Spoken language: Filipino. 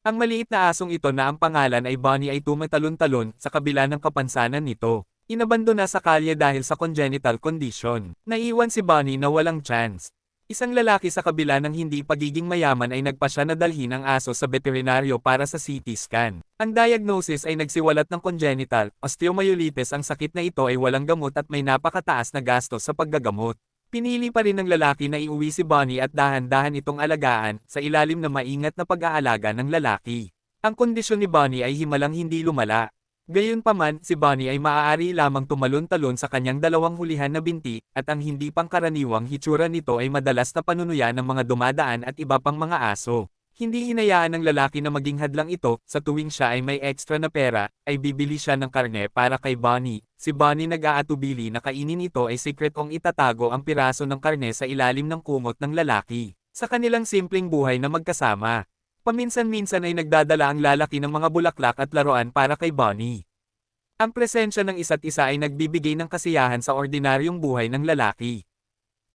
Ang maliit na asong ito na ang pangalan ay Bonnie ay tumatalon-talon sa kabila ng kapansanan nito. Inabandona sa kalye dahil sa congenital condition. Naiwan si Bonnie na walang chance. Isang lalaki sa kabila ng hindi pagiging mayaman ay nagpasya na dalhin ang aso sa veterinaryo para sa CT scan. Ang diagnosis ay nagsiwalat ng congenital osteomyelitis. Ang sakit na ito ay walang gamot at may napakataas na gastos sa paggagamot. Pinili pa rin ng lalaki na iuwi si Bonnie at dahan-dahan itong alagaan sa ilalim na maingat na pag-aalaga ng lalaki. Ang kondisyon ni Bonnie ay himalang hindi lumala. Gayunpaman, si Bonnie ay maaari lamang tumalon-talon sa kanyang dalawang hulihan na binti, at ang hindi pangkaraniwang hitsura nito ay madalas na panunuyan ng mga dumadaan at iba pang mga aso. Hindi hinayaan ng lalaki na maging hadlang ito. Sa tuwing siya ay may extra na pera, ay bibili siya ng karne para kay Bonnie. Si Bonnie nag-aatubili na kainin ito ay secret kong itatago ang piraso ng karne sa ilalim ng kumot ng lalaki. Sa kanilang simpleng buhay na magkasama, paminsan-minsan ay nagdadala ang lalaki ng mga bulaklak at laruan para kay Bonnie. Ang presensya ng isa't isa ay nagbibigay ng kasiyahan sa ordinaryong buhay ng lalaki.